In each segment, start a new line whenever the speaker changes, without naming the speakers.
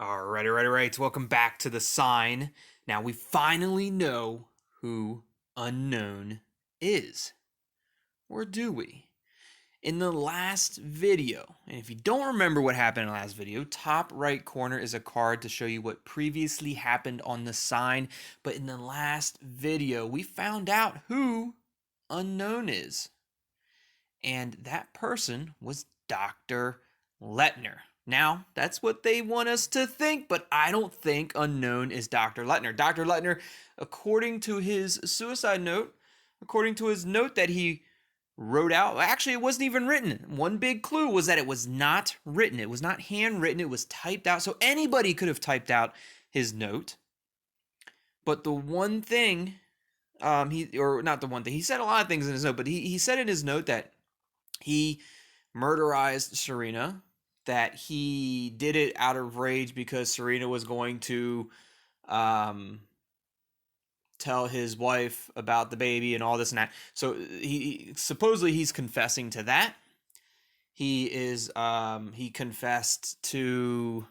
All right. Welcome back to the sign. Now we finally know who unknown is. Or do we? In the last video, and if you don't remember what happened in the last video, top right corner is a card to show you what previously happened on the sign. But in the last video, we found out who unknown is. And that person was Dr. Leitner. Now, that's what they want us to think, but I don't think unknown is Dr. Leitner. Dr. Leitner, according to his suicide note, according to his note that he wrote out, actually, it wasn't even written. One big clue was that it was not written. It was not handwritten. It was typed out. So anybody could have typed out his note. But the one thing, he said a lot of things in his note, but he said in his note that he murderized Sarina, that he did it out of rage because Sarina was going to tell his wife about the baby and all this and that. So he supposedly he's confessing to that. He confessed to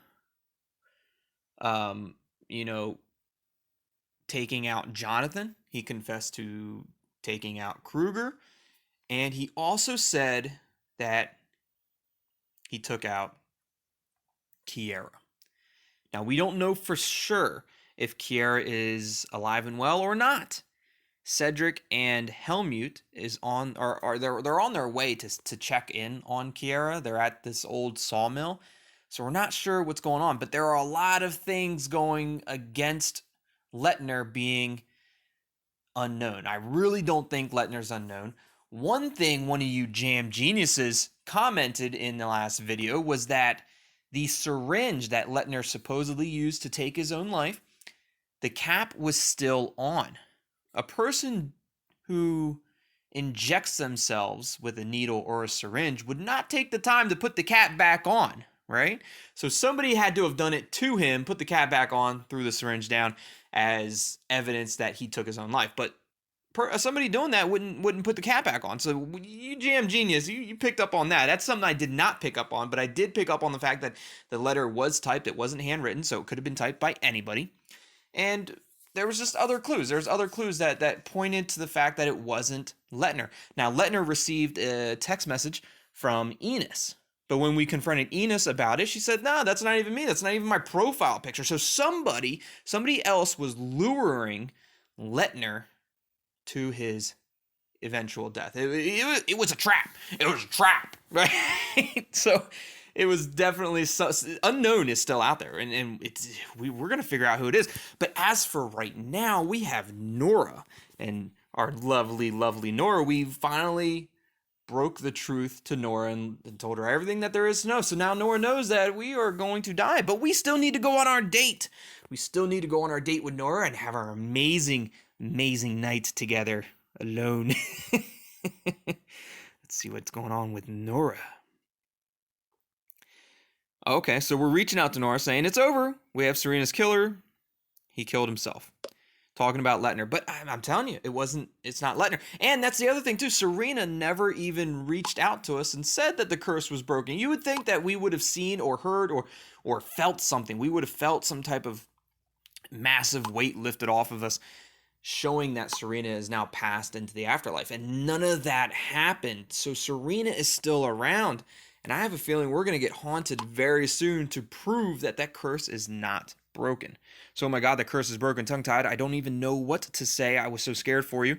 taking out Jonathan. He confessed to taking out Kruger. And he also said that he took out Kiera. Now, we don't know for sure if Kiera is alive and well or not. Cedric and Helmut they're on their way to check in on Kiera. They're at this old sawmill. So we're not sure what's going on, but there are a lot of things going against Leitner being unknown. I really don't think Leitner's unknown. One thing one of you jam geniuses commented in the last video was that the syringe that Leitner supposedly used to take his own life, the cap was still on. A person who injects themselves with a needle or a syringe would not take the time to put the cap back on, right? So somebody had to have done it to him, put the cap back on, threw the syringe down as evidence that he took his own life. But somebody doing that wouldn't put the cap back on. So you jam genius, you picked up on that. That's something I did not pick up on, but I did pick up on the fact that the letter was typed. It wasn't handwritten, so it could have been typed by anybody. And there was just other clues. There's other clues that pointed to the fact that it wasn't Leitner. Now, Leitner received a text message from Enos. But when we confronted Enos about it, she said, "No, that's not even me. That's not even my profile picture." So somebody else was luring Leitner to his eventual death. It was a trap. It was a trap, right? So it was definitely unknown is still out there, and we're gonna figure out who it is. But as for right now, we have Nora, and our lovely Nora. We finally broke the truth to Nora and told her everything that there is to know. So now Nora knows that we are going to die, but we still need to go on our date. We still need to go on our date with Nora and have our amazing night together alone. Let's see what's going on with Nora. Okay, so we're reaching out to Nora saying it's over. We have Sarina's killer. He killed himself. Talking about Leitner, but I'm telling you, it's not Leitner. And that's the other thing too. Sarina never even reached out to us and said that the curse was broken. You would think that we would have seen or heard or felt something. We would have felt some type of massive weight lifted off of us, showing that Sarina is now passed into the afterlife. And none of that happened. So Sarina is still around. And I have a feeling we're going to get haunted very soon to prove that that curse is not broken. So, oh my God, the curse is broken. Tongue-tied. I don't even know what to say. I was so scared for you.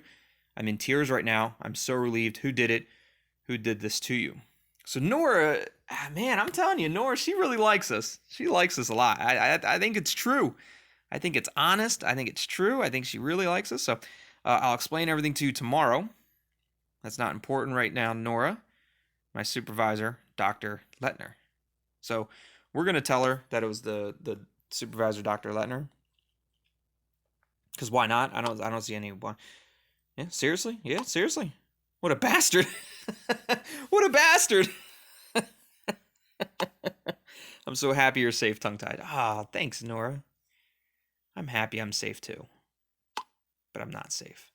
I'm in tears right now. I'm so relieved. Who did it? Who did this to you? So Nora, man, I'm telling you, Nora, she really likes us. She likes us a lot. I think it's true. I think it's honest. I think it's true. I think she really likes us. So I'll explain everything to you tomorrow. That's not important right now, Nora. My supervisor, Dr. Leitner. So we're going to tell her that it was the supervisor, Dr. Leitner. Because why not? I don't see any. Yeah, seriously? Yeah, seriously. What a bastard. What a bastard. I'm so happy you're safe, tongue-tied. Ah, thanks, Nora. I'm happy I'm safe too. But I'm not safe.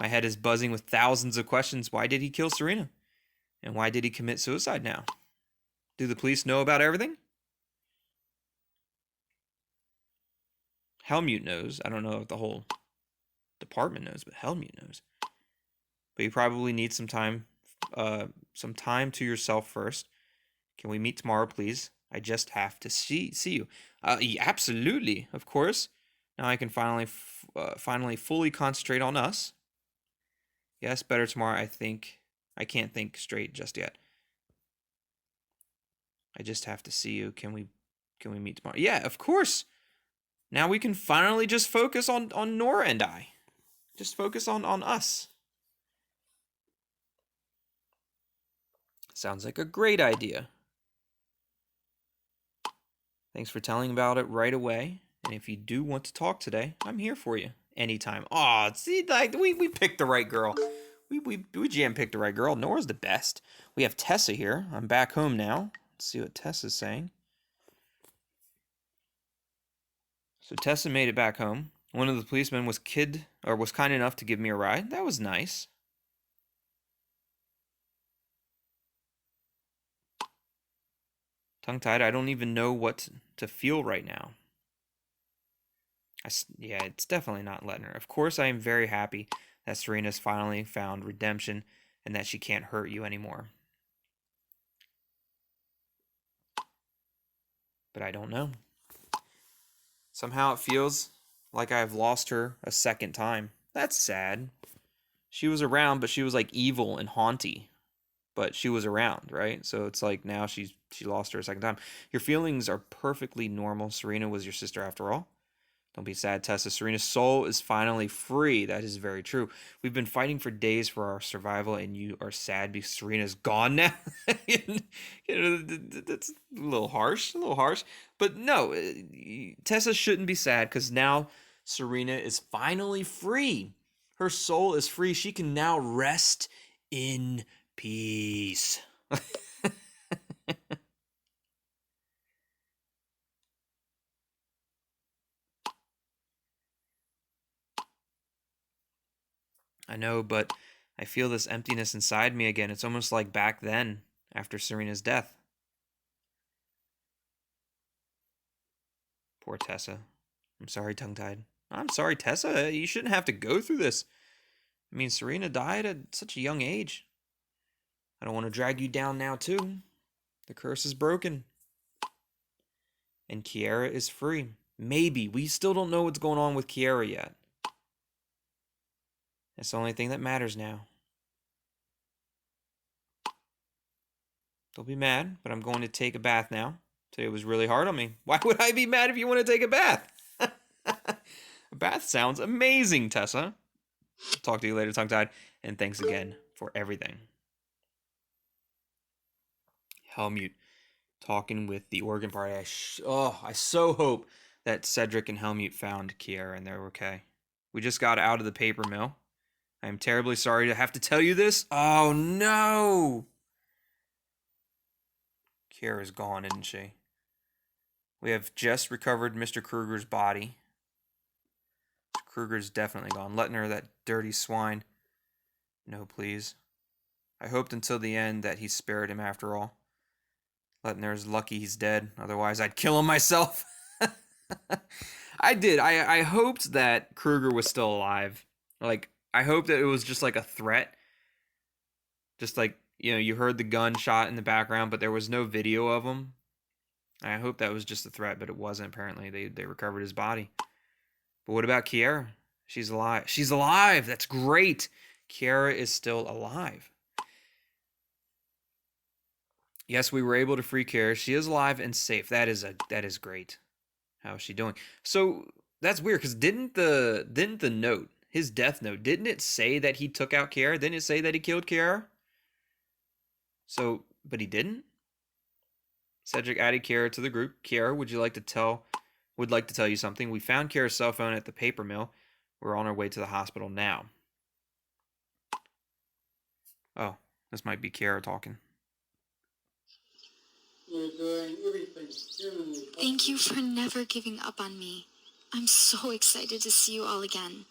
My head is buzzing with thousands of questions. Why did he kill Sarina? And why did he commit suicide now? Do the police know about everything? Helmut knows. I don't know if the whole department knows, but Helmut knows. But you probably need some time to yourself first. Can we meet tomorrow, please? I just have to see you. Absolutely, of course. Now I can finally fully concentrate on us. Yes, better tomorrow. I can't think straight just yet. I just have to see you. Can we meet tomorrow? Yeah, of course. Now we can finally just focus on Nora and I. Just focus on us. Sounds like a great idea. Thanks for telling about it right away. And if you do want to talk today, I'm here for you anytime. Aw, see, like we picked the right girl. We jam-picked the right girl. Nora's the best. We have Tessa here. I'm back home now. Let's see what Tessa's saying. So Tessa made it back home. One of the policemen was kind enough to give me a ride. That was nice. Tongue-tied, I don't even know what to feel right now. Yeah, it's definitely not Leitner. Of course, I am very happy that Sarina's finally found redemption and that she can't hurt you anymore. But I don't know. Somehow it feels like I've lost her a second time. That's sad. She was around, but she was like evil and haunty. But she was around, right? So it's like now she lost her a second time. Your feelings are perfectly normal. Sarina was your sister after all. Don't be sad, Tessa. Sarina's soul is finally free. That is very true. We've been fighting for days for our survival, and you are sad because Sarina's gone now. That's a little harsh. But no, Tessa shouldn't be sad because now Sarina is finally free. Her soul is free. She can now rest in peace. I know, but I feel this emptiness inside me again. It's almost like back then, after Sarina's death. Poor Tessa. I'm sorry, tongue-tied. I'm sorry, Tessa. You shouldn't have to go through this. I mean, Sarina died at such a young age. I don't want to drag you down now, too. The curse is broken. And Kiara is free. Maybe. We still don't know what's going on with Kiara yet. That's the only thing that matters now. Don't be mad, but I'm going to take a bath now. Today was really hard on me. Why would I be mad if you want to take a bath? A bath sounds amazing, Tessa. Talk to you later, tongue-tied. And thanks again for everything. Helmut talking with the organ party. I so hope that Cedric and Helmut found Kiara and they're okay. We just got out of the paper mill. I am terribly sorry to have to tell you this. Oh, no. Kiara's gone, isn't she? We have just recovered Mr. Kruger's body. Mr. Kruger's definitely gone. Leitner, that dirty swine. No, please. I hoped until the end that he spared him after all. Leitner's lucky he's dead. Otherwise, I'd kill him myself. I did. I hoped that Kruger was still alive. Like, I hope that it was just like a threat. Just like, you heard the gunshot in the background, but there was no video of him. I hope that was just a threat, but it wasn't, apparently. They recovered his body. But what about Kiara? She's alive. She's alive! That's great! Kiara is still alive. Yes, we were able to free Kiara. She is alive and safe. That is great. How is she doing? So, that's weird, because didn't the note, his death note, didn't it say that he took out Kiara? Didn't it say that he killed Kiara? So, but he didn't? Cedric added Kiara to the group. Kiara, would like to tell you something. We found Kiara's cell phone at the paper mill. We're on our way to the hospital now. Oh, this might be Kiara talking.
Thank you for never giving up on me. I'm so excited to see you all again.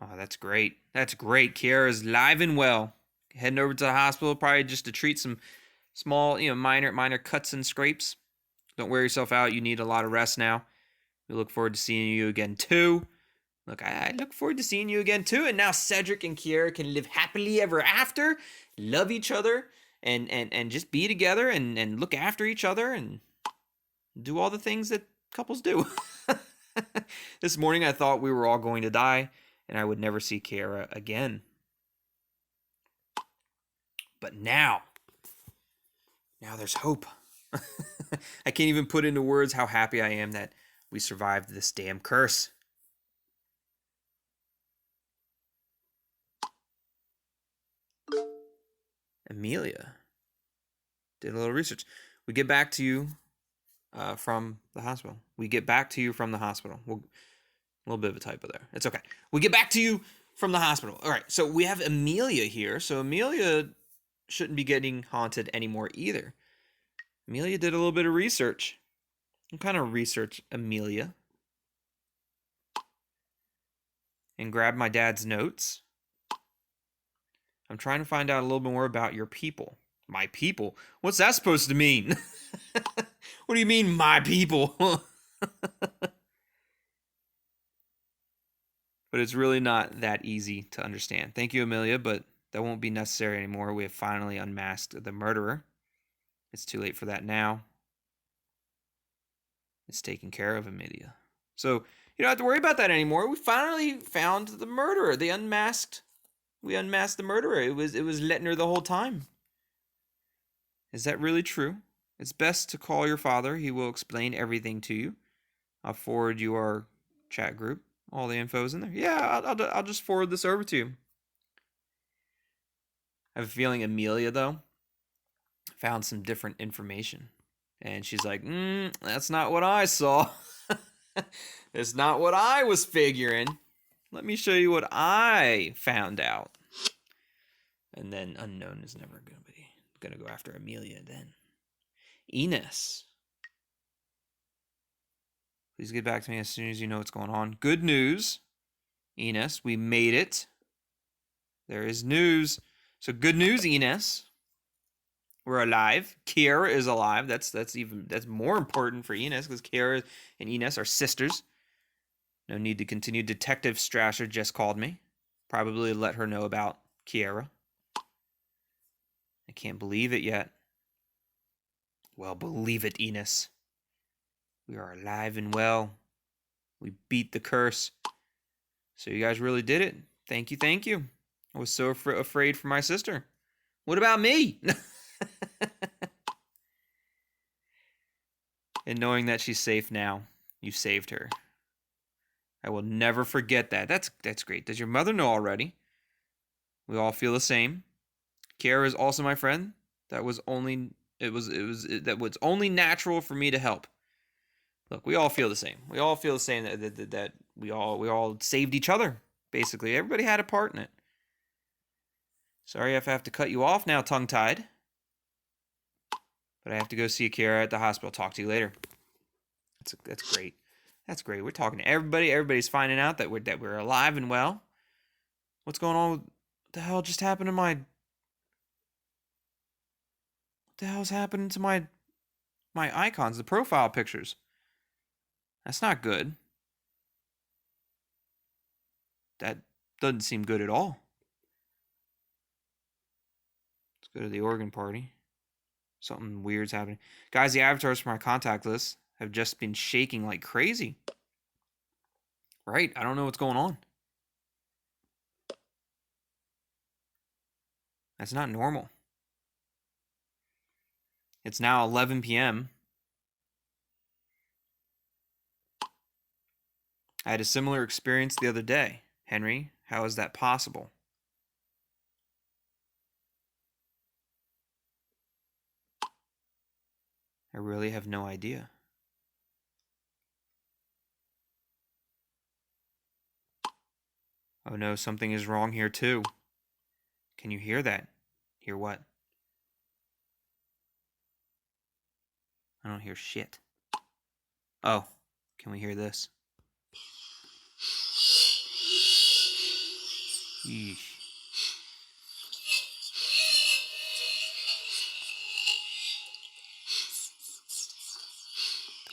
Oh, that's great. That's great. Kiara's live and well. Heading over to the hospital, probably just to treat some small, minor cuts and scrapes. Don't wear yourself out. You need a lot of rest now. We look forward to seeing you again, too. Look, I look forward to seeing you again, too. And now Cedric and Kiera can live happily ever after, love each other, and just be together and look after each other and do all the things that couples do. This morning, I thought we were all going to die, and I would never see Kiera again. But now there's hope. I can't even put into words how happy I am that we survived this damn curse. Amelia did a little research. We get back to you from the hospital. A little bit of a typo there. It's okay. We get back to you from the hospital. All right, so we have Amelia here. So Amelia shouldn't be getting haunted anymore either. Amelia did a little bit of research. What kind of research, Amelia? And grabbed my dad's notes. I'm trying to find out a little bit more about your people. My people? What's that supposed to mean? What do you mean, my people? But it's really not that easy to understand. Thank you, Amelia, but that won't be necessary anymore. We have finally unmasked the murderer. It's too late for that now. It's taken care of, Amelia. So you don't have to worry about that anymore. We finally found the murderer. We unmasked the murderer. It was Leitner the whole time. Is that really true? It's best to call your father. He will explain everything to you. I'll forward you our chat group. All the info's in there. Yeah, I'll just forward this over to you. I have a feeling Amelia, though, found some different information. And she's like, that's not what I saw. It's not what I was figuring. Let me show you what I found out. And then unknown is never going to go after Amelia then. Ines. Please get back to me as soon as you know what's going on. Good news, Ines. We made it. There is news. So good news, Ines. We're alive. Kiera is alive. That's more important for Ines because Kiera and Ines are sisters. No need to continue. Detective Strasser just called me. Probably let her know about Kiera. I can't believe it yet. Well, believe it, Ines. We are alive and well. We beat the curse. So you guys really did it. Thank you. I was so afraid for my sister. What about me? And knowing that she's safe now, you saved her. I will never forget that. That's great. Does your mother know already? We all feel the same. Kiara is also my friend. That was only natural for me to help. Look, we all feel the same. We all feel the same that we all saved each other. Basically, everybody had a part in it. Sorry if I have to cut you off now, tongue-tied. But I have to go see Kiara at the hospital. Talk to you later. That's great. That's great. We're talking to everybody. Everybody's finding out that we're alive and well. What's going on? What the hell just happened to my? What the hell's happening to my icons, the profile pictures? That's not good. That doesn't seem good at all. Let's go to the organ party. Something weird's happening. Guys, the avatars for my contact list have just been shaking like crazy. Right? I don't know what's going on. That's not normal. It's now 11 p.m. I had a similar experience the other day. Henry, how is that possible? I really have no idea. Oh no, something is wrong here too. Can you hear that? Hear what? I don't hear shit. Oh, can we hear this? Yeesh.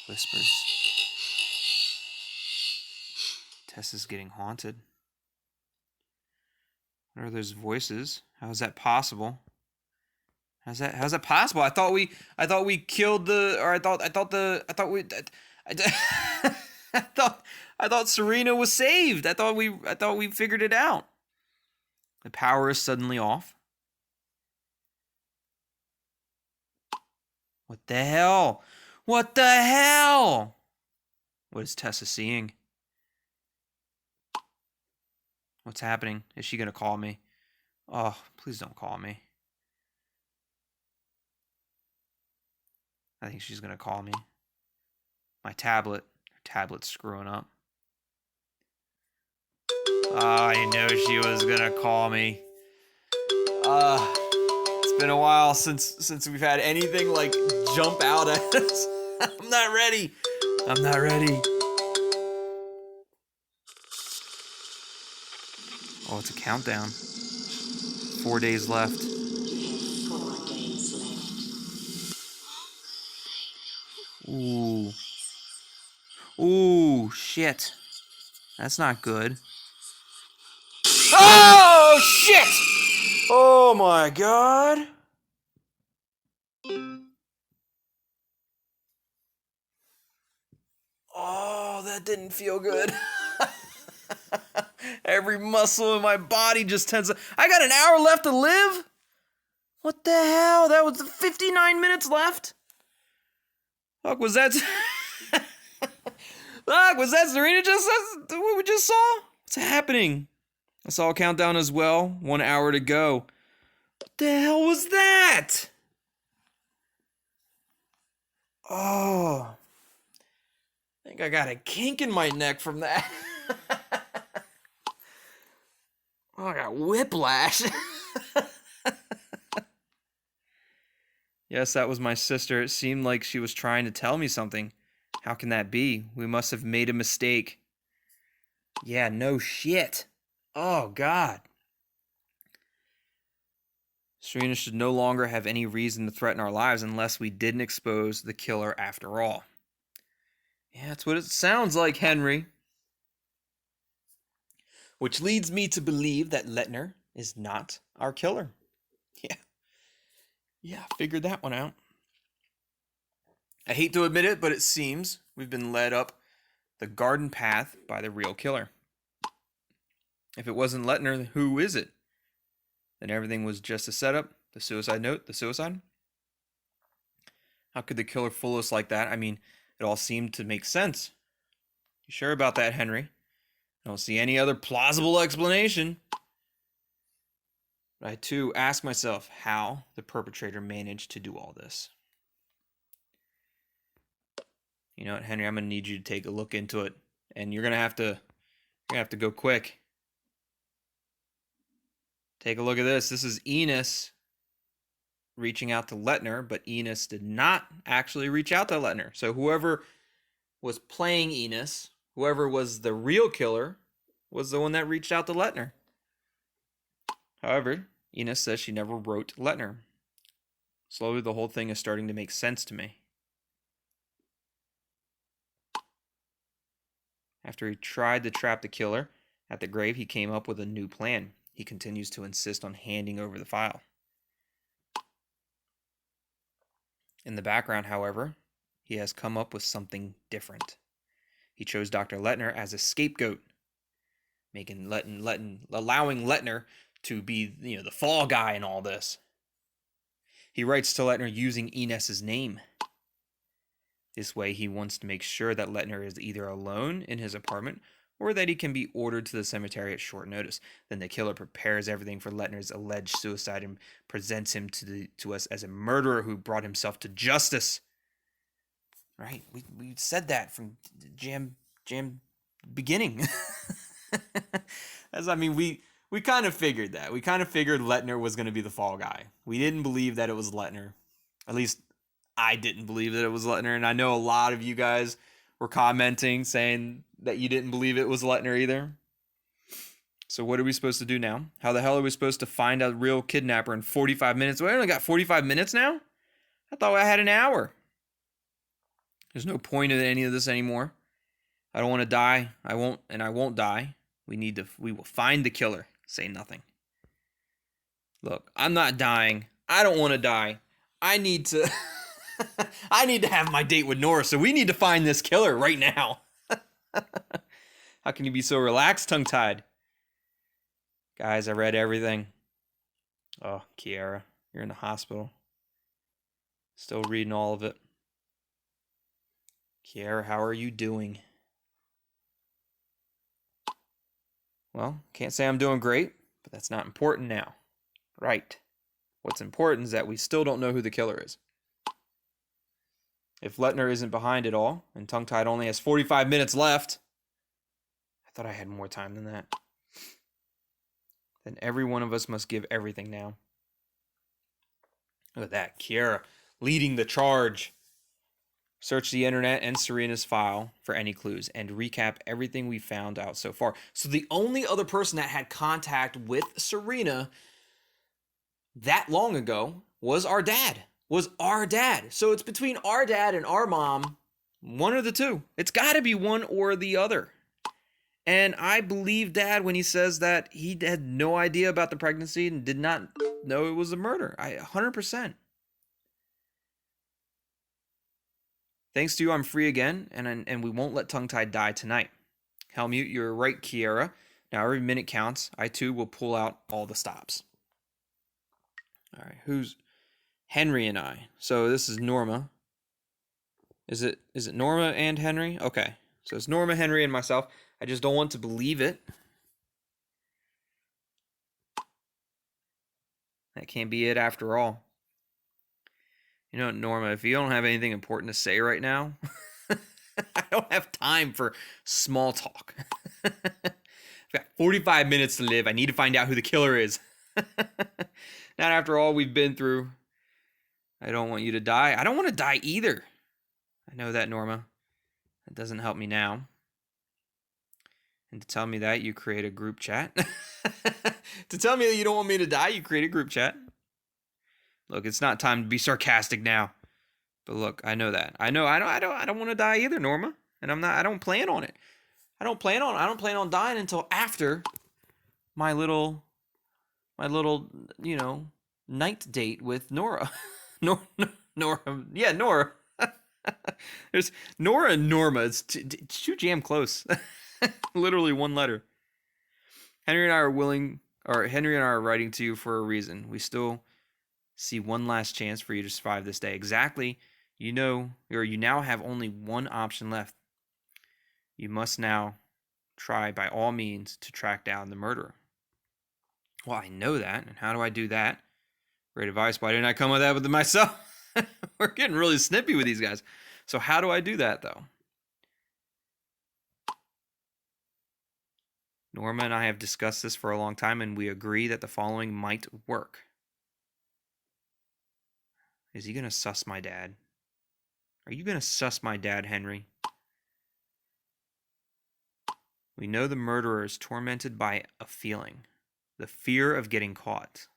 Whispers. Tessa's getting haunted. What are those voices? How is that possible? How's that possible? I thought we killed the, or I thought I thought Sarina was saved. I thought we figured it out. The power is suddenly off. What the hell? What the hell? What is Tessa seeing? What's happening? Is she gonna call me? Oh, please don't call me. I think she's gonna call me. My tablet. Her tablet's screwing up. Oh, I know she was gonna call me. It's been a while since we've had anything like jump out at us. I'm not ready. I'm not ready. Oh, it's a countdown. 4 days left. Ooh. Ooh, shit. That's not good. Oh, shit! Oh my god. Oh, that didn't feel good. Every muscle in my body just tense. I got an hour left to live? What the hell? That was 59 minutes left? Fuck, was that... Fuck, was that Sarina just... what we just saw? What's happening? I saw a countdown as well. 1 hour to go. What the hell was that? Oh. I think I got a kink in my neck from that. Oh, I got whiplash. Yes, that was my sister. It seemed like she was trying to tell me something. How can that be? We must have made a mistake. Yeah, no shit. Oh, God. Sarina should no longer have any reason to threaten our lives unless we didn't expose the killer after all. Yeah, that's what it sounds like, Henry. Which leads me to believe that Leitner is not our killer. Yeah, figured that one out. I hate to admit it, but it seems we've been led up the garden path by the real killer. If it wasn't Leitner, who is it? Then everything was just a setup, the suicide note, the suicide? How could the killer fool us like that? I mean, it all seemed to make sense. You sure about that, Henry? I don't see any other plausible explanation. But I too ask myself how the perpetrator managed to do all this. You know what, Henry? I'm gonna need you to take a look into it, and you're gonna have to go quick. Take a look at this. This is Enos reaching out to Leitner, but Enos did not actually reach out to Leitner. So whoever was playing Enos, whoever was the real killer, was the one that reached out to Leitner. However, Enos says she never wrote Leitner. Slowly, the whole thing is starting to make sense to me. After he tried to trap the killer at the grave, he came up with a new plan. He continues to insist on handing over the file. In the background, however, he has come up with something different. He chose Dr. Leitner as a scapegoat, allowing Leitner to be, the fall guy in all this. He writes to Leitner using Enos's name. This way, he wants to make sure that Leitner is either alone in his apartment or that he can be ordered to the cemetery at short notice. Then the killer prepares everything for Leitner's alleged suicide and presents him to us as a murderer who brought himself to justice. Right? We said that from jam beginning. We kind of figured that. We kind of figured Leitner was going to be the fall guy. We didn't believe that it was Leitner. At least I didn't believe that it was Leitner, and I know a lot of you guys were commenting saying that you didn't believe it was Leitner either. So what are we supposed to do now? How the hell are we supposed to find a real kidnapper in 45 minutes? We only got 45 minutes now? I thought I had an hour. There's no point in any of this anymore. I don't want to die. I won't die. We will find the killer. Say nothing. Look, I'm not dying. I don't want to die. I need to I need to have my date with Nora, so we need to find this killer right now. How can you be so relaxed, tongue-tied? Guys, I read everything. Oh, Kiara, you're in the hospital. Still reading all of it. Kiara, how are you doing? Well, can't say I'm doing great, but that's not important now. Right. What's important is that we still don't know who the killer is. If Leitner isn't behind it all, and Tongue-Tied only has 45 minutes left, I thought I had more time than that, then every one of us must give everything now. Look at that, Kiara leading the charge. Search the internet and Sarina's file for any clues and recap everything we found out so far. So the only other person that had contact with Sarina that long ago was our dad. So it's between our dad and our mom, one of the two. It's got to be one or the other. And I believe Dad when he says that he had no idea about the pregnancy and did not know it was a murder. 100%. Thanks to you, I'm free again, and we won't let Tongue-Tied die tonight. Helmut, you're right, Kiara. Now every minute counts. I too will pull out all the stops. All right, who's Henry and I? So this is Norma. Is it Norma and Henry? Okay, so it's Norma, Henry, and myself. I just don't want to believe it. That can't be it after all. You know, Norma, if you don't have anything important to say right now, I don't have time for small talk. I've got 45 minutes to live. I need to find out who the killer is. Not after all we've been through. I don't want you to die. I don't want to die either. I know that, Norma. That doesn't help me now. And to tell me that, you create a group chat. To tell me that you don't want me to die, you create a group chat. Look, it's not time to be sarcastic now. But look, I know that. I don't want to die either, Norma. And I don't plan on it. I don't plan on dying until after my little, night date with Nora. Nora. Yeah, Nora. There's Nora and Norma. It's too jam close. Literally one letter. Henry and I are writing to you for a reason. We still see one last chance for you to survive this day. Exactly. You now have only one option left. You must now try by all means to track down the murderer. Well, I know that. And how do I do that? Great advice. Why didn't I come with that with myself? We're getting really snippy with these guys. So how do I do that, though? Norma and I have discussed this for a long time, and we agree that the following might work. Is he going to suss my dad? Are you going to suss my dad, Henry? We know the murderer is tormented by a feeling, the fear of getting caught.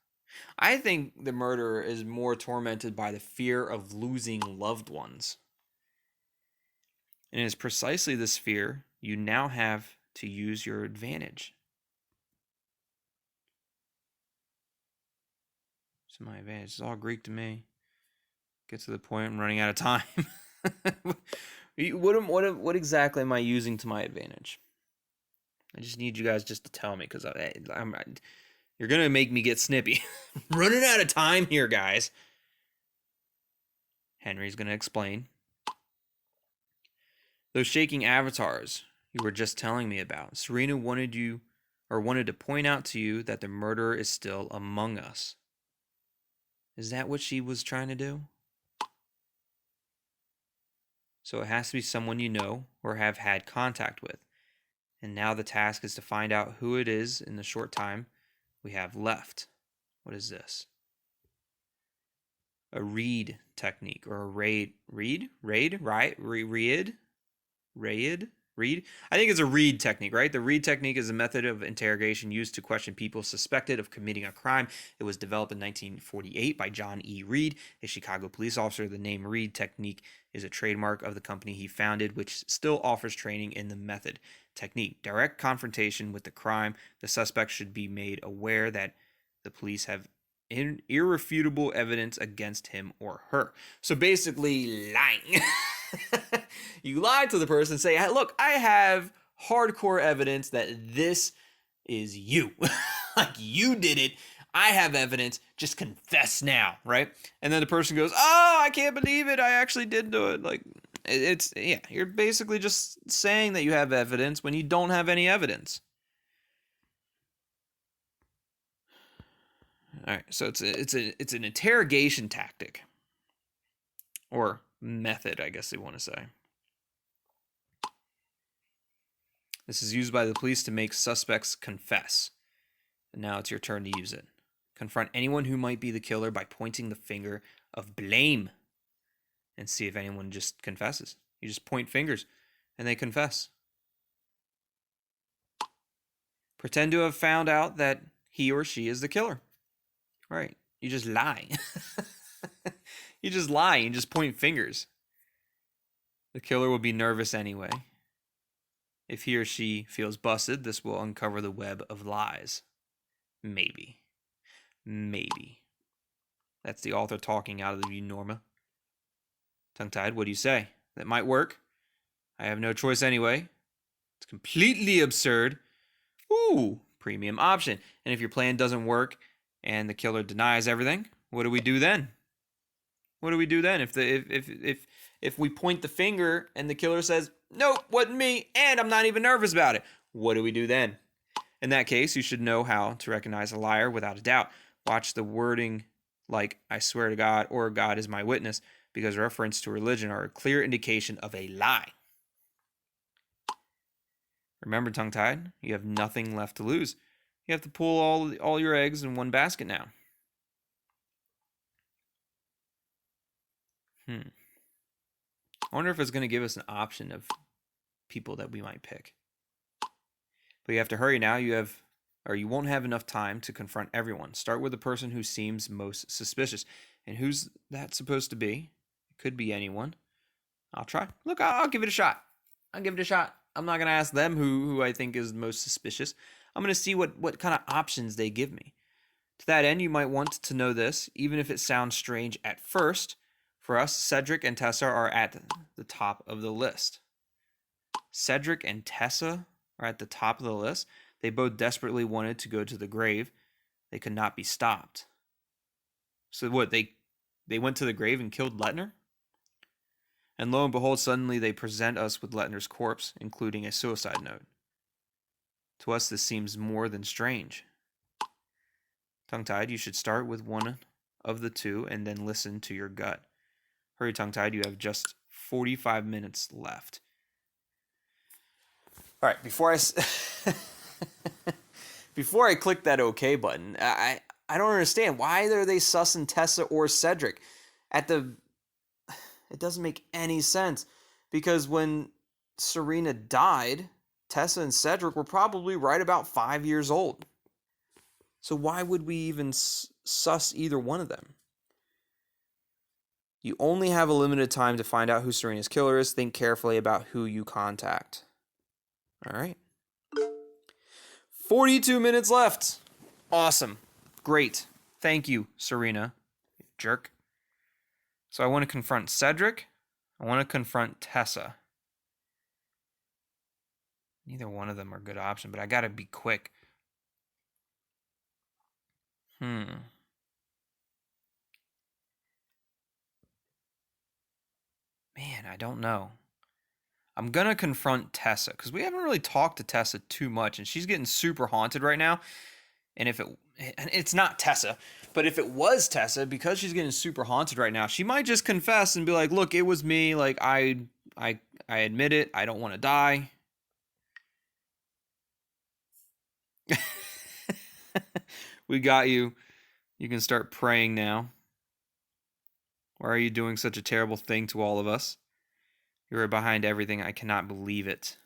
I think the murderer is more tormented by the fear of losing loved ones. And it is precisely this fear you now have to use your advantage. It's my advantage. It's all Greek to me. Get to the point. I'm running out of time. What exactly am I using to my advantage? I just need you guys just to tell me, because you're gonna make me get snippy. Running out of time here, guys. Henry's gonna explain. Those shaking avatars you were just telling me about. Sarina wanted to point out to you that the murderer is still among us. Is that what she was trying to do? So it has to be someone you know or have had contact with. And now the task is to find out who it is in the short time we have left. What is this? A read technique, or a raid? Raid? Right? Raid? Reed? I think it's a Reed technique, right? The Reed technique is a method of interrogation used to question people suspected of committing a crime. It was developed in 1948 by John E. Reed, a Chicago police officer. The name Reed technique is a trademark of the company he founded, which still offers training in the method. Technique: direct confrontation with the crime. The suspect should be made aware that the police have irrefutable evidence against him or her. So basically, lying. You lie to the person, say, hey, look, I have hardcore evidence that this is you. Like, you did it. I have evidence. Just confess now, right? And then the person goes, oh, I can't believe it. I actually did do it. Like, yeah, you're basically just saying that you have evidence when you don't have any evidence. All right, so it's an interrogation tactic, or method, I guess they want to say. This is used by the police to make suspects confess. And now it's your turn to use it. Confront anyone who might be the killer by pointing the finger of blame and see if anyone just confesses. You just point fingers and they confess. Pretend to have found out that he or she is the killer. Right. You just lie. You just lie and just point fingers. The killer will be nervous anyway. If he or she feels busted, this will uncover the web of lies. Maybe. Maybe. That's the author talking out of you, Norma. Tongue-tied, what do you say? That might work. I have no choice anyway. It's completely absurd. Ooh, premium option. And if your plan doesn't work and the killer denies everything, what do we do then? What do we do then if we point the finger and the killer says, nope, wasn't me, and I'm not even nervous about it? What do we do then? In that case, you should know how to recognize a liar without a doubt. Watch the wording like, I swear to God, or God is my witness, because reference to religion are a clear indication of a lie. Remember, tongue-tied, you have nothing left to lose. You have to pull all your eggs in one basket now. I wonder if it's going to give us an option of people that we might pick. But you have to hurry now. You won't have enough time to confront everyone. Start with the person who seems most suspicious. And who's that supposed to be? It could be anyone. I'll try. Look, I'll give it a shot. I'm not going to ask them who I think is most suspicious. I'm going to see what kind of options they give me. To that end, you might want to know this, even if it sounds strange at first. For us, Cedric and Tessa are at the top of the list. Cedric and Tessa are at the top of the list. They both desperately wanted to go to the grave. They could not be stopped. So what, they went to the grave and killed Leitner? And lo and behold, suddenly they present us with Leitner's corpse, including a suicide note. To us, this seems more than strange. Tongue-tied, you should start with one of the two and then listen to your gut. Hurry, tongue-tied, you have just 45 minutes left. All right, before I click that OK button, I don't understand. Why are they sussing Tessa or Cedric? It doesn't make any sense. Because when Sarina died, Tessa and Cedric were probably right about 5 years old. So why would we even suss either one of them? You only have a limited time to find out who Sarina's killer is. Think carefully about who you contact. All right. 42 minutes left. Awesome. Great. Thank you, Sarina. Jerk. So I want to confront Cedric. I want to confront Tessa. Neither one of them are a good option, but I got to be quick. Man, I don't know. I'm going to confront Tessa because we haven't really talked to Tessa too much, and she's getting super haunted right now. And it's not Tessa, but if it was Tessa, because she's getting super haunted right now, she might just confess and be like, look, it was me. Like, I admit it. I don't want to die. We got you. You can start praying now. Why are you doing such a terrible thing to all of us? You are behind everything. I cannot believe it.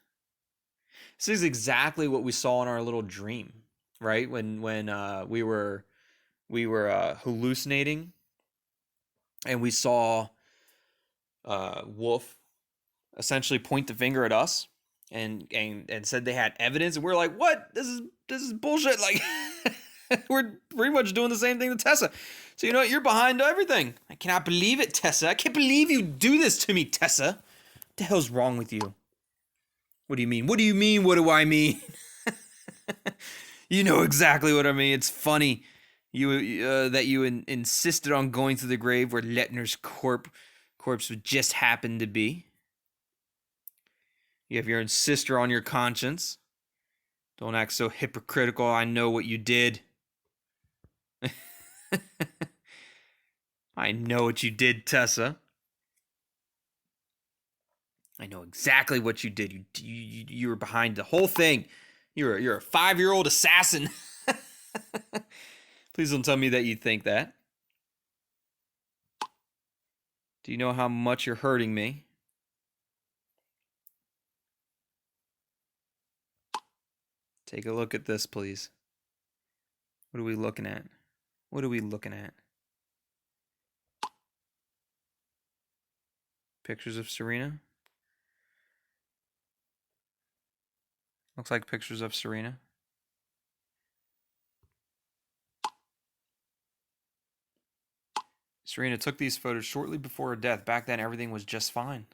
This is exactly what we saw in our little dream, right? When we were hallucinating, and we saw Wolf essentially point the finger at us and said they had evidence, and we're like, what? This is bullshit. Like we're pretty much doing the same thing to Tessa. So you know what? You're behind everything. I cannot believe it, Tessa. I can't believe you do this to me, Tessa. What the hell's wrong with you? What do you mean? What do you mean? What do I mean? You know exactly what I mean. It's funny that you insisted on going to the grave where Leitner's corpse would just happen to be. You have your own sister on your conscience. Don't act so hypocritical. I know what you did. I know what you did, Tessa. I know exactly what you did. You were behind the whole thing. You're a 5-year-old assassin. Please don't tell me that you think that. Do you know how much you're hurting me? Take a look at this, please. What are we looking at? What are we looking at? Pictures of Sarina? Looks like pictures of Sarina. Sarina took these photos shortly before her death. Back then, everything was just fine.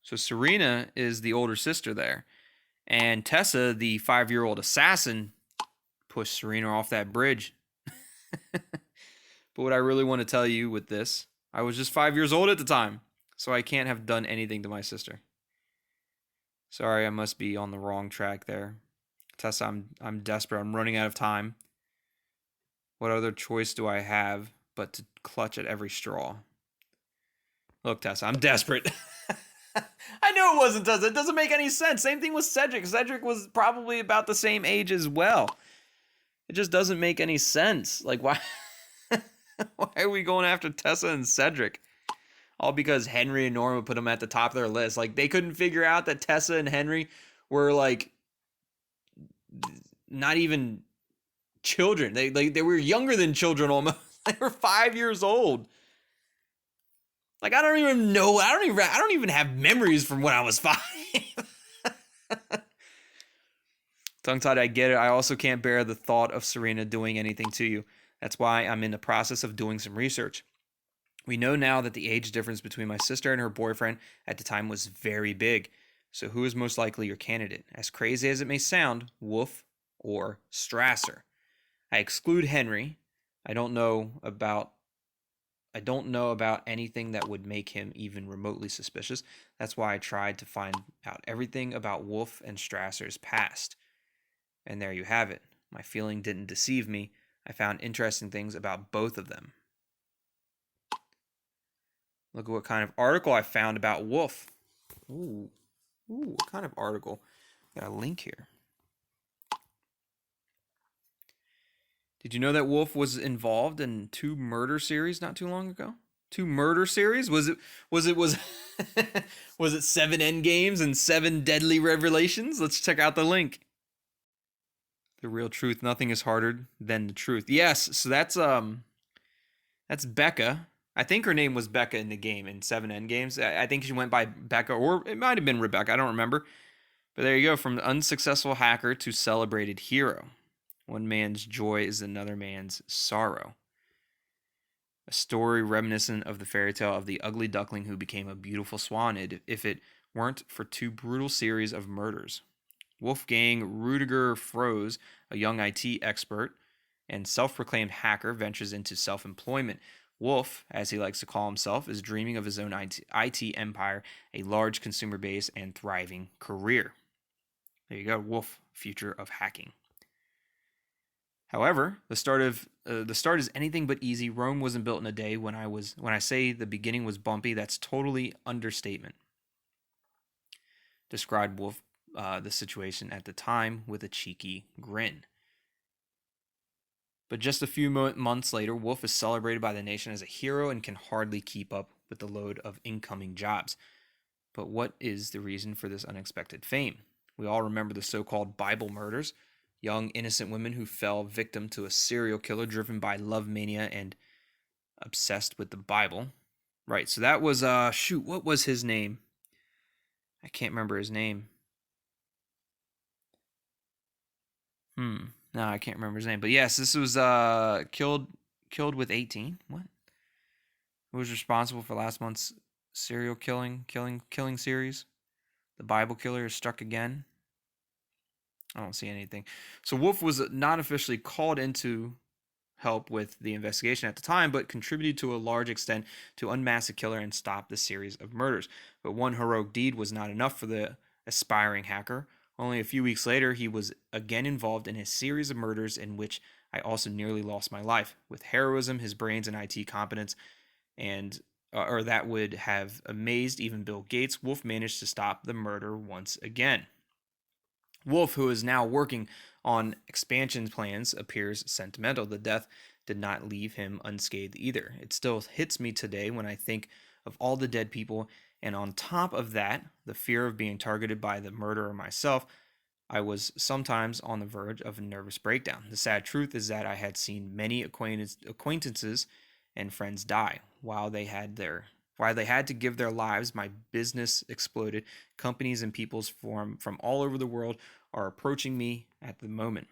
So Sarina is the older sister there. And Tessa, the 5-year-old assassin, pushed Sarina off that bridge. But what I really want to tell you with this, I was just 5 years old at the time, so I can't have done anything to my sister. Sorry, I must be on the wrong track there. Tessa, I'm desperate. I'm running out of time. What other choice do I have but to clutch at every straw? Look, Tessa, I'm desperate. I knew it wasn't Tessa. It doesn't make any sense. Same thing with Cedric. Cedric was probably about the same age as well. It just doesn't make any sense. Like, why? Why are we going after Tessa and Cedric? All because Henry and Norma put them at the top of their list. Like, they couldn't figure out that Tessa and Henry were, like, not even children. They were younger than children almost. They were 5 years old. Like, I don't even know. I don't even have memories from when I was 5. Tongue-tied, I get it. I also can't bear the thought of Sarina doing anything to you. That's why I'm in the process of doing some research. We know now that the age difference between my sister and her boyfriend at the time was very big. So who is most likely your candidate? As crazy as it may sound, Wolf or Strasser. I exclude Henry. I don't know about anything that would make him even remotely suspicious. That's why I tried to find out everything about Wolf and Strasser's past. And there you have it. My feeling didn't deceive me. I found interesting things about both of them. Look at what kind of article I found about Wolf. Ooh, what kind of article? Got a link here. Did you know that Wolf was involved in 2 murder series not too long ago? 2 murder series? Was it was it 7 endgames and 7 deadly revelations? Let's check out the link. The real truth. Nothing is harder than the truth. Yes, so that's Becca. I think her name was Becca in the game in 7 endgames. I think she went by Becca, or it might have been Rebecca. I don't remember. But there you go. From unsuccessful hacker to celebrated hero. One man's joy is another man's sorrow. A story reminiscent of the fairy tale of the ugly duckling who became a beautiful swan if it weren't for 2 brutal series of murders. Wolfgang Rudiger Froese, a young IT expert and self-proclaimed hacker, ventures into self-employment. Wolf, as he likes to call himself, is dreaming of his own IT empire, a large consumer base, and thriving career. There you go, Wolf, future of hacking. However, the start is anything but easy. Rome wasn't built in a day. When I say the beginning was bumpy, that's totally understatement. Described Wolf the situation at the time with a cheeky grin. But just a few months later, Wolf is celebrated by the nation as a hero and can hardly keep up with the load of incoming jobs. But what is the reason for this unexpected fame? We all remember the so-called Bible murders, young innocent women who fell victim to a serial killer driven by love mania and obsessed with the Bible. Right, so that was what was his name? I can't remember his name. No, I can't remember his name. But yes, this was killed with 18. What? Who was responsible for last month's serial killing series? The Bible killer is struck again. I don't see anything. So Wolf was not officially called into help with the investigation at the time, but contributed to a large extent to unmask the killer and stop the series of murders. But one heroic deed was not enough for the aspiring hacker. Only a few weeks later, he was again involved in a series of murders in which I also nearly lost my life. With heroism, his brains, and IT competence, and or that would have amazed even Bill Gates, Wolf managed to stop the murder once again. Wolf, who is now working on expansion plans, appears sentimental. The death did not leave him unscathed either. It still hits me today when I think of all the dead people, and on top of that, the fear of being targeted by the murderer myself. I was sometimes on the verge of a nervous breakdown. The sad truth is that I had seen many acquaintances and friends die while they had to give their lives. My business exploded. Companies and peoples from all over the world are approaching me at the moment.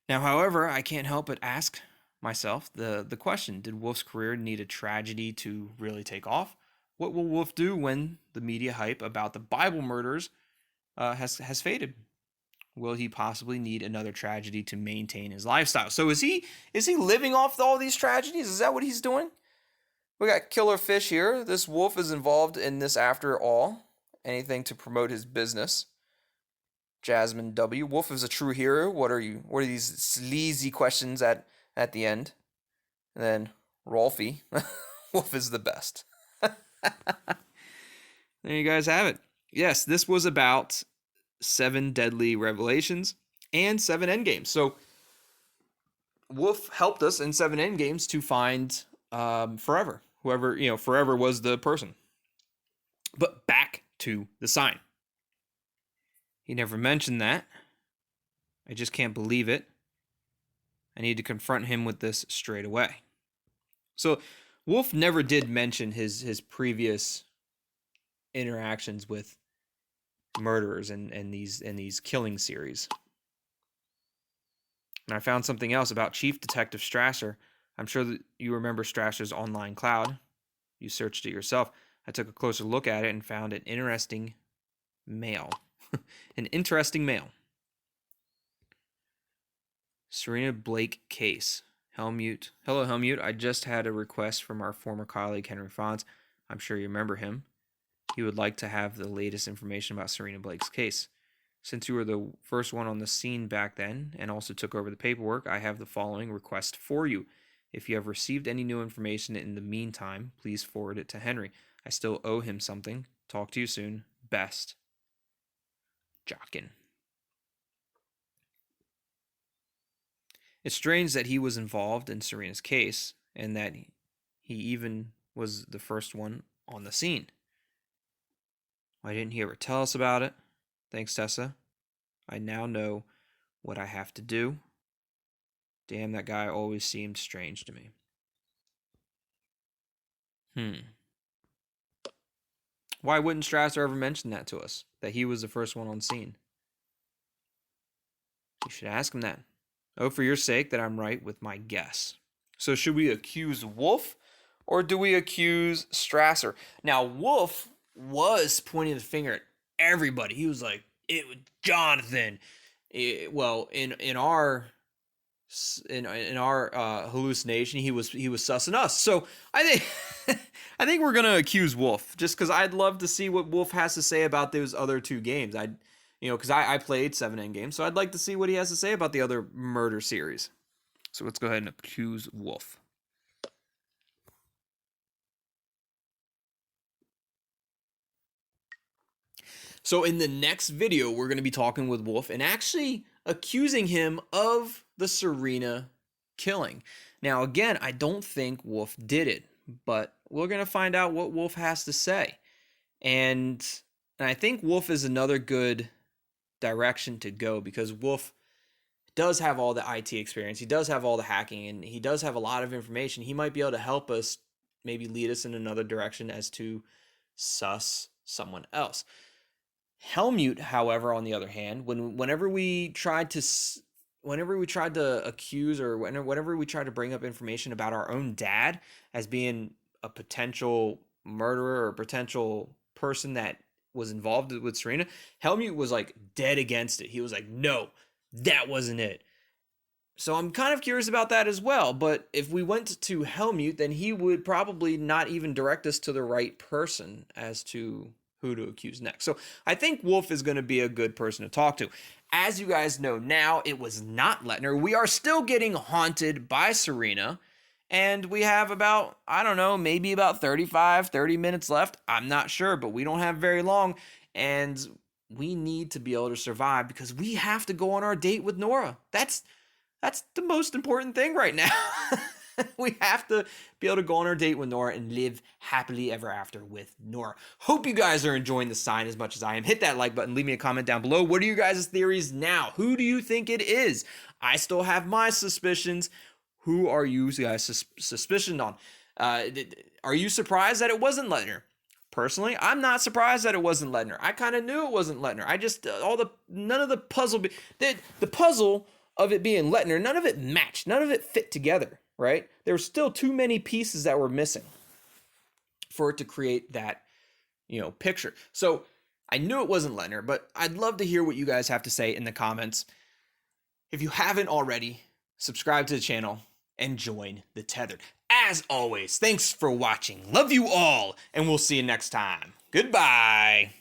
Now, however, I can't help but ask myself the question, did Wolf's career need a tragedy to really take off? What will Wolf do when the media hype about the Bible murders has faded? Will he possibly need another tragedy to maintain his lifestyle? So is he living off all these tragedies? Is that what he's doing? We got Killer Fish here. This Wolf is involved in this after all. Anything to promote his business. Jasmine W. Wolf is a true hero. What are these sleazy questions at the end? And then Rolfie. Wolf is the best. There you guys have it. Yes, this was about 7 deadly revelations and 7 endgames. So Wolf helped us in 7 endgames to find Forever. Whoever, Forever was the person. But back to the sign. He never mentioned that. I just can't believe it. I need to confront him with this straight away. So Wolf never did mention his previous interactions with murderers and these killing series. And I found something else about Chief Detective Strasser. I'm sure that you remember Strasser's online cloud. You searched it yourself. I took a closer look at it and found an interesting mail. An interesting mail. Sarina Blake case. Helmut. Hello, Helmut. I just had a request from our former colleague, Henry Fonz. I'm sure you remember him. He would like to have the latest information about Sarina Blake's case. Since you were the first one on the scene back then and also took over the paperwork, I have the following request for you. If you have received any new information in the meantime, please forward it to Henry. I still owe him something. Talk to you soon. Best. Jockin. It's strange that he was involved in Sarina's case and that he even was the first one on the scene. Why didn't he ever tell us about it? Thanks, Tessa. I now know what I have to do. Damn, that guy always seemed strange to me. Why wouldn't Strasser ever mention that to us? That he was the first one on scene? You should ask him that. Oh, for your sake, that I'm right with my guess. So should we accuse Wolf or do we accuse Strasser? Now, Wolf was pointing the finger at everybody. He was like, "It was Jonathan." In our hallucination, he was sussing us. So I think we're gonna accuse Wolf just because I'd love to see what Wolf has to say about those other 2 games. Because I played 7 endgames, so I'd like to see what he has to say about the other murder series. So let's go ahead and accuse Wolf. So in the next video, we're going to be talking with Wolf and actually accusing him of the Sarina killing. Now, again, I don't think Wolf did it, but we're going to find out what Wolf has to say. And I think Wolf is another good direction to go because Wolf does have all the IT experience. He does have all the hacking, and he does have a lot of information. He might be able to help us, maybe lead us in another direction as to suss someone else. Helmut, however, on the other hand, whenever we tried to accuse, or whenever we tried to bring up information about our own dad as being a potential murderer or a potential person that was involved with Sarina, Helmut was like dead against it. He was like, no, that wasn't it. So I'm kind of curious about that as well. But if we went to Helmut, then he would probably not even direct us to the right person as to who to accuse next. So I think Wolf is going to be a good person to talk to. As you guys know now, it was not Leitner. We are still getting haunted by Sarina. And we have about, I don't know, maybe about 30 minutes left. I'm not sure, but we don't have very long. And we need to be able to survive because we have to go on our date with Nora. That's the most important thing right now. We have to be able to go on our date with Nora and live happily ever after with Nora. Hope you guys are enjoying the sign as much as I am. Hit that like button. Leave me a comment down below. What are you guys' theories now? Who do you think it is? I still have my suspicions. Who are you guys suspicioned on? Are you surprised that it wasn't Leitner? Personally, I'm not surprised that it wasn't Leitner. I kind of knew it wasn't Leitner. I just none of the puzzle, the puzzle of it being Leitner, none of it matched. None of it fit together, right? There were still too many pieces that were missing for it to create that, picture. So I knew it wasn't Leitner, but I'd love to hear what you guys have to say in the comments. If you haven't already, subscribe to the channel and join the Tethered. As always, thanks for watching. Love you all, and we'll see you next time. Goodbye.